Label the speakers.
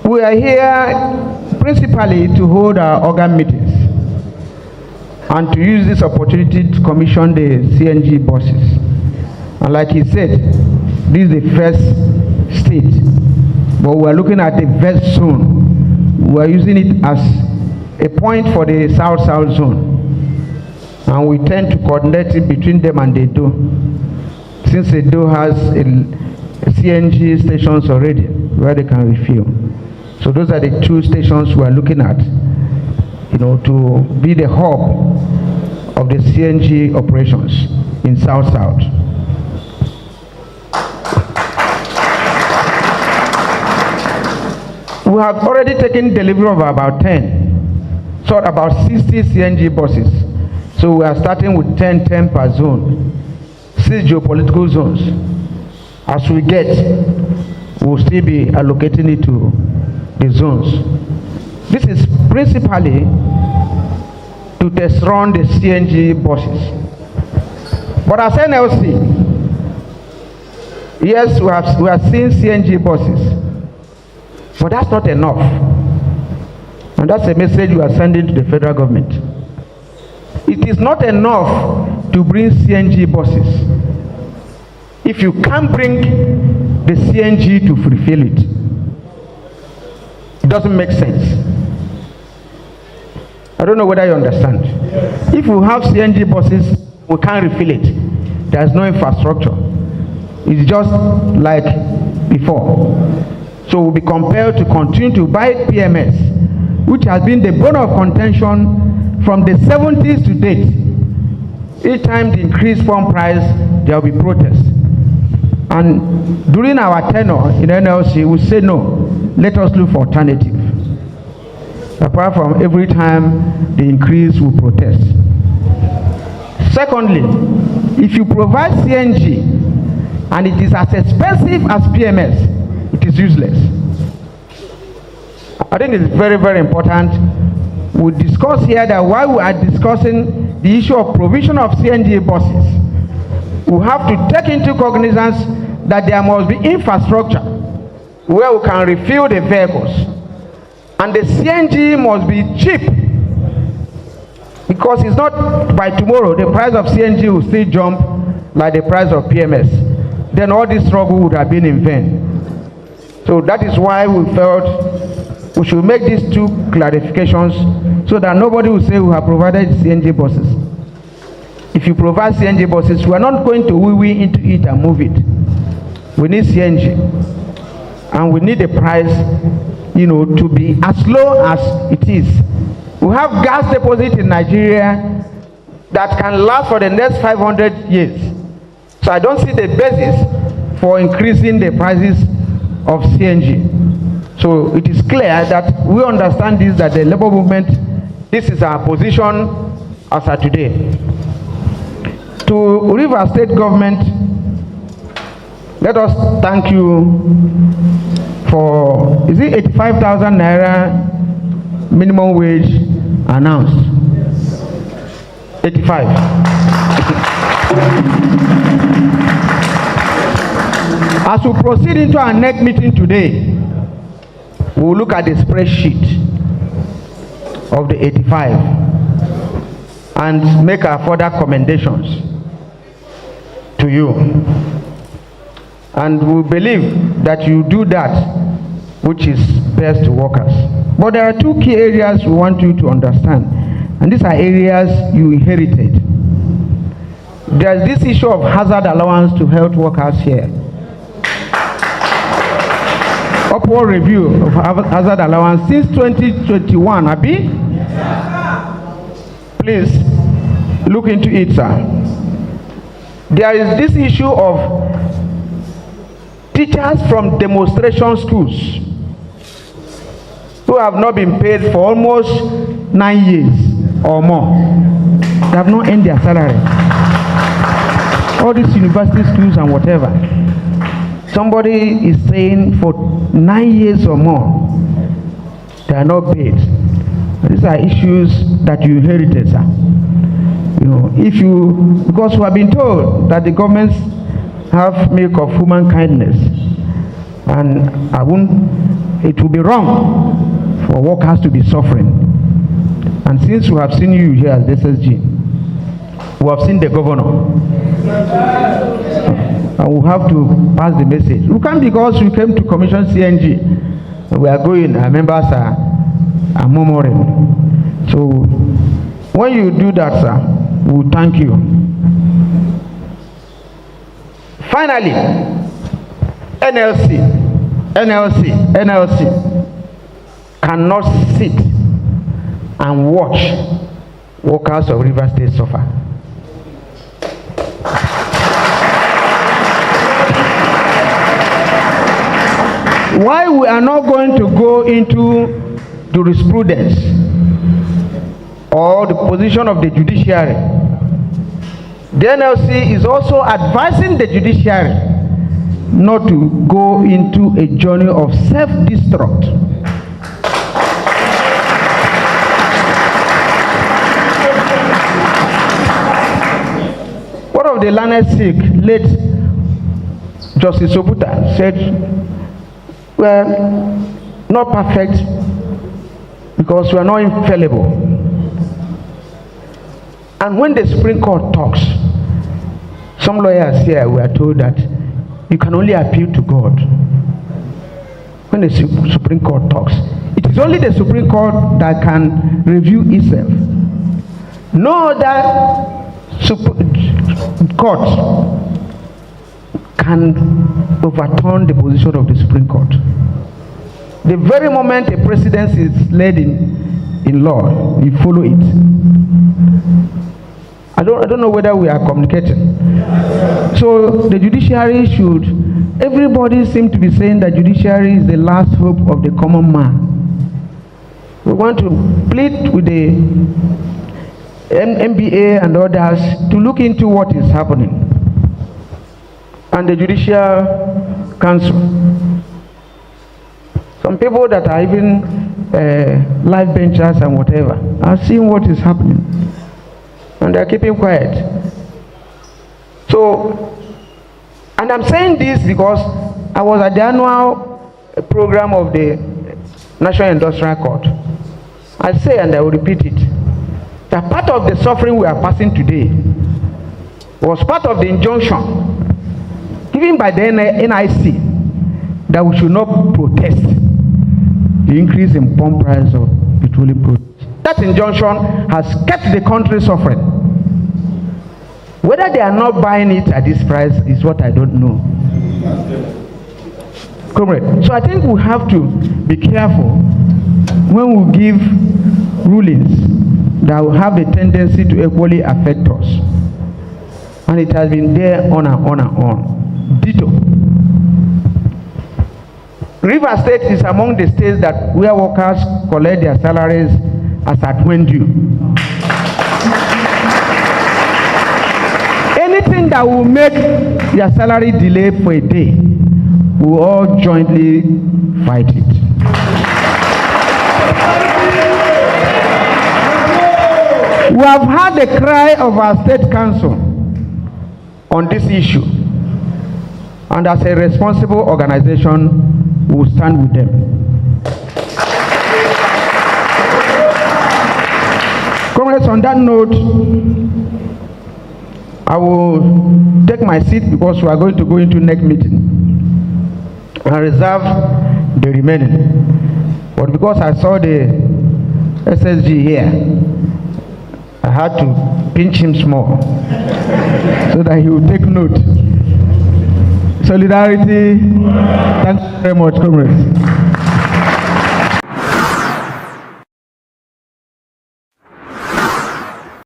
Speaker 1: We are here principally to hold our organ meetings and to use this opportunity to commission the CNG buses. And like he said, this is the first state, but we are looking at the first zone. We are using it as a point for the South-South zone. And we tend to coordinate it between them and the Edo, since the Edo has a CNG stations already where they can refuel. So those are the two stations we are looking at, to be the hub of the CNG operations in South-South. We have already taken delivery of about 10, so about 60 CNG buses. So we are starting with 10 per zone, 6 geopolitical zones. As we get, we'll still be allocating it to the zones. This is principally to test run the CNG buses. But as NLC, yes, we have seen CNG buses, but that's not enough. And that's a message we are sending to the federal government. It is not enough to bring CNG buses if you can't bring the CNG to fulfill it. It doesn't make sense. I don't know whether you understand. If we have CNG buses, we can't refill it. There's no infrastructure. It's just like before. So we'll be compelled to continue to buy PMS, which has been the bone of contention from the 70s to date. Each time the increased pump price, there will be protests. And during our tenure in NLC, we say no, let us look for alternative. Apart from every time the increase, we protest. Secondly, if you provide CNG and it is as expensive as PMS, it is useless. I think it's very, very important. We discuss here that while we are discussing the issue of provision of CNG buses, we have to take into cognizance that there must be infrastructure where we can refuel the vehicles. And the CNG must be cheap, because it's not by tomorrow the price of CNG will still jump like the price of PMS. Then all this struggle would have been in vain. So that is why we felt we should make these two clarifications so that nobody will say we have provided CNG buses. If you provide CNG buses, we are not going to wee into it and move it. We need CNG, and we need the price, to be as low as it is. We have gas deposit in Nigeria that can last for the next 500 years. So I don't see the basis for increasing the prices of CNG. So it is clear that we understand this, that the labor movement, this is our position as of today. To Rivers State government, let us thank you for, is it 85,000 naira minimum wage announced? 85. As we proceed into our next meeting today, we will look at the spreadsheet of the 85 and make our further commendations to you. And we believe that you do that which is best to workers. But there are two key areas we want you to understand, and these are areas you inherited. There's this issue of hazard allowance to health workers here. Upward review of hazard allowance since 2021, Abi? Please look into it, sir. There is this issue of teachers from demonstration schools who have not been paid for almost 9 years or more. They have not earned their salary. All these university schools and whatever. Somebody is saying for 9 years or more, they are not paid. These are issues that you inherited, sir. Because we have been told that the governments have milk of human kindness, And it will be wrong for workers to be suffering. And since we have seen you here as SSG, we have seen the governor. And we have to pass the message. We can't, because we came to commission CNG. We are going, our members are murmuring. So when you do that, sir, we thank you. Finally, NLC cannot sit and watch workers of Rivers State suffer. Why we are not going to go into jurisprudence or the position of the judiciary? The NLC is also advising the judiciary not to go into a journey of self-destruct. One of the learned Sikh, late Justice Obuta, said, "Well, not perfect because we are not infallible." And when the Supreme Court talks, some lawyers here were told that you can only appeal to God. When the Supreme Court talks, it is only the Supreme Court that can review itself. No other court can overturn the position of the Supreme Court. The very moment a precedent is laid in law, you follow it. I don't know whether we are communicating. So the judiciary should, everybody seems to be saying that judiciary is the last hope of the common man. We want to plead with the MBA and others to look into what is happening. And the Judicial Council. Some people that are even live benchers and whatever are seeing what is happening. And they're keeping quiet. So, and I'm saying this because I was at the annual program of the National Industrial Court. I say, and I will repeat it, that part of the suffering we are passing today was part of the injunction given by the NIC that we should not protest the increase in pump price of petroleum products. That injunction has kept the country suffering. Whether they are not buying it at this price is what I don't know. Correct. So I think we have to be careful when we give rulings that will have a tendency to equally affect us. And it has been there on and on and on. Ditto. Rivers State is among the states that where workers collect their salaries as at when due. Anything that will make their salary delay for a day, we will all jointly fight it. We have heard the cry of our state council on this issue, and as a responsible organization, we will stand with them. Comrades, on that note, I will take my seat because we are going to go into next meeting and reserve the remaining. But because I saw the SSG here, I had to pinch him small so that he will take note. Solidarity. Thank you very much, comrades.